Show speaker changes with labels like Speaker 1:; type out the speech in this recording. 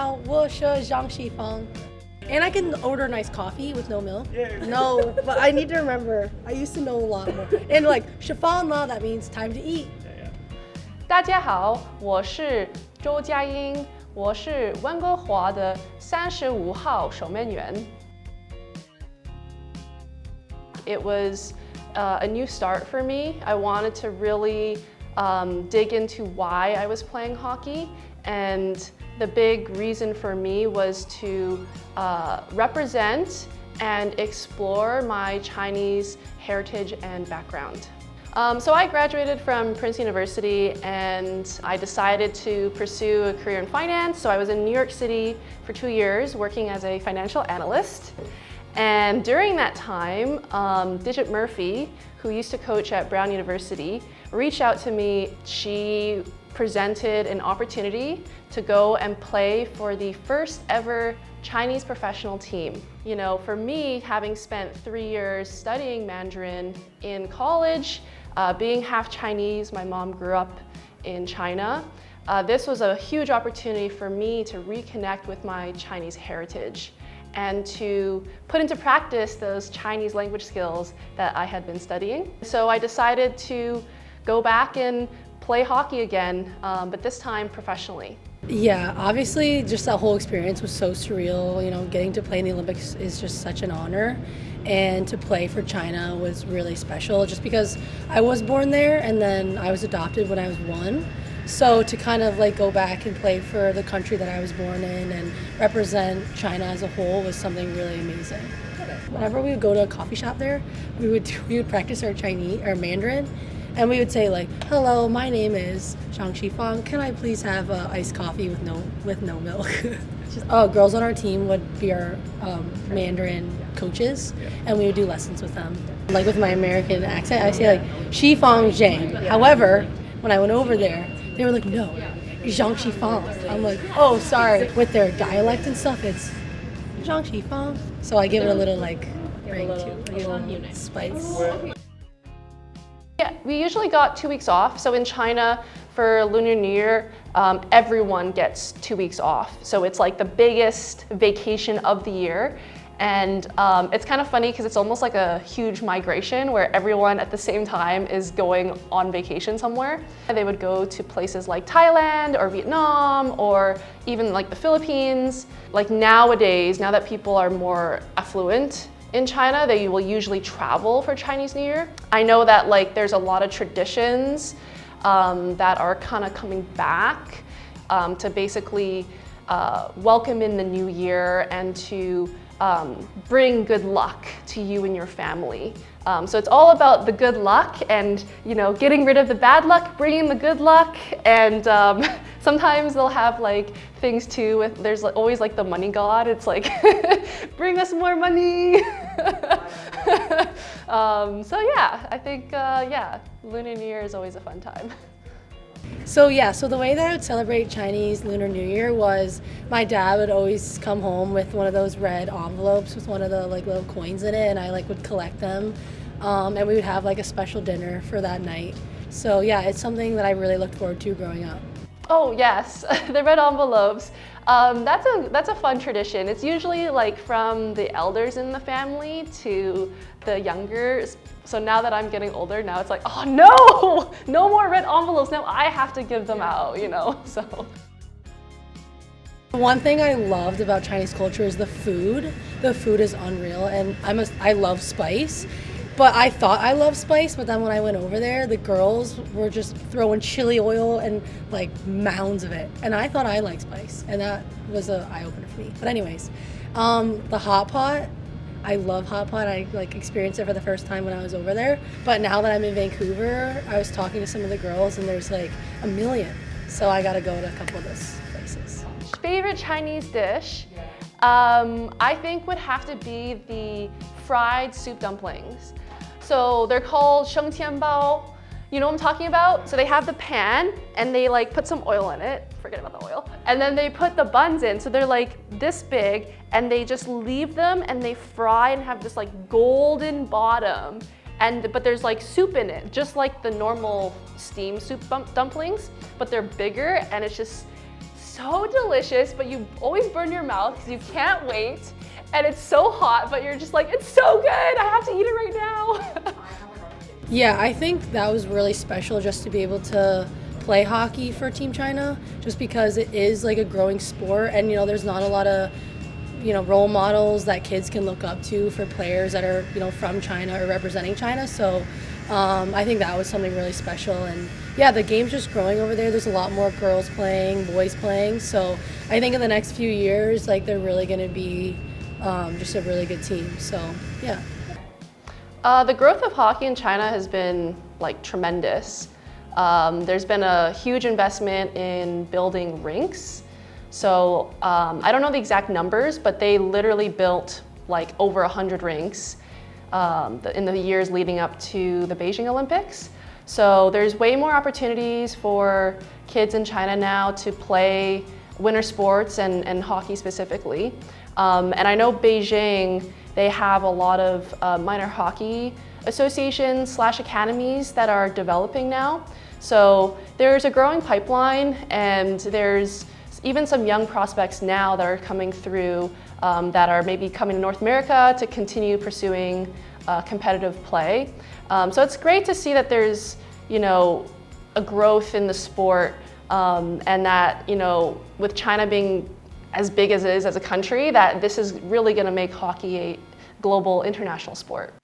Speaker 1: 好，我是张西方. And I can order a nice coffee with no milk.
Speaker 2: Yeah.
Speaker 1: No, but I need to remember. I used to know a lot more. And like, 吃饭了, that means time to eat.
Speaker 3: 大家好，我是周佳英，我是温哥华的35号守门员。It was a new start for me. I wanted to really dig into why I was playing hockey, and the big reason for me was to represent and explore my Chinese heritage and background. So I graduated from Prince University and I decided to pursue a career in finance. So I was in New York City for 2 years working as a financial analyst. And during that time, Digit Murphy, who used to coach at Brown University, reached out to me. She presented an opportunity to go and play for the first ever Chinese professional team. You know, for me, having spent 3 years studying Mandarin in college, being half Chinese, my mom grew up in China. This was a huge opportunity for me to reconnect with my Chinese heritage and to put into practice those Chinese language skills that I had been studying. So I decided to go back and play hockey again, but this time professionally.
Speaker 1: Yeah, obviously just that whole experience was so surreal. You know, getting to play in the Olympics is just such an honor. And to play for China was really special just because I was born there and then I was adopted when I was 1. So to kind of like go back and play for the country that I was born in and represent China as a whole was something really amazing. Whenever we would go to a coffee shop there, we would practice our Mandarin, and we would say like, "Hello, my name is Zhang Shifang. Can I please have an iced coffee with no milk?" Girls on our team would be our Mandarin coaches, and we would do lessons with them. Like with my American accent, I say like Shifang Zhang. However, when I went over there, they were like, "No, Zhang Shifang." I'm like, "Oh, sorry." With their dialect and stuff, it's Zhang Shifang. So I give it a little like ring too, like a little spice.
Speaker 3: Yeah, we usually got 2 weeks off. So in China, for Lunar New Year, everyone gets 2 weeks off. So it's like the biggest vacation of the year. And it's kind of funny because it's almost like a huge migration where everyone at the same time is going on vacation somewhere. They would go to places like Thailand or Vietnam or even like the Philippines. Like nowadays, now that people are more affluent in China, they will usually travel for Chinese New Year. I know that like there's a lot of traditions that are kind of coming back to basically welcome in the new year and to bring good luck to you and your family. So it's all about the good luck and, you know, getting rid of the bad luck, bringing the good luck, and sometimes they'll have like things too with, there's always like the money god. It's like, bring us more money. So yeah, I think, yeah, Lunar New Year is always a fun time.
Speaker 1: So the way that I would celebrate Chinese Lunar New Year was my dad would always come home with one of those red envelopes with one of the like little coins in it, and I like would collect them, and we would have like a special dinner for that night. So yeah, it's something that I really looked forward to growing up.
Speaker 3: Oh yes, the red envelopes. That's a fun tradition. It's usually like from the elders in the family to the younger. So now that I'm getting older, now it's like, oh no, no more red envelopes. Now I have to give them out, you know, so.
Speaker 1: One thing I loved about Chinese culture is the food. The food is unreal, and I love spice. But I thought I loved spice, but then when I went over there, the girls were just throwing chili oil and like mounds of it. And I thought I liked spice, and that was an eye-opener for me. But anyways, the hot pot, I love hot pot. I like experienced it for the first time when I was over there. But now that I'm in Vancouver, I was talking to some of the girls, and there's like a million. So I gotta go to a couple of those places.
Speaker 3: Favorite Chinese dish, I think would have to be the fried soup dumplings. So they're called shengqianbao. You know what I'm talking about? So they have the pan and they like put some oil in it, forget about the oil, and then they put the buns in. So they're like this big and they just leave them and they fry and have this like golden bottom. But there's like soup in it, just like the normal steam soup dumplings, but they're bigger and it's just so delicious, but you always burn your mouth because you can't wait. And it's so hot, but you're just like, it's so good, I have to eat it right now.
Speaker 1: Yeah, I think that was really special just to be able to play hockey for Team China, just because it is like a growing sport, and there's not a lot of role models that kids can look up to for players that are from China or representing China. So I think that was something really special. And yeah, the game's just growing over there. There's a lot more girls playing, boys playing. So I think in the next few years, like, they're really going to be just a really good team. So yeah.
Speaker 3: The growth of hockey in China has been like tremendous. There's been a huge investment in building rinks. So I don't know the exact numbers, but they literally built like over 100 rinks in the years leading up to the Beijing Olympics. So there's way more opportunities for kids in China now to play winter sports and hockey specifically. And I know Beijing, they have a lot of minor hockey associations / academies that are developing now. So there's a growing pipeline, and there's even some young prospects now that are coming through that are maybe coming to North America to continue pursuing competitive play. So it's great to see that there's a growth in the sport, and that with China being as big as it is as a country, that this is really going to make hockey a global international sport.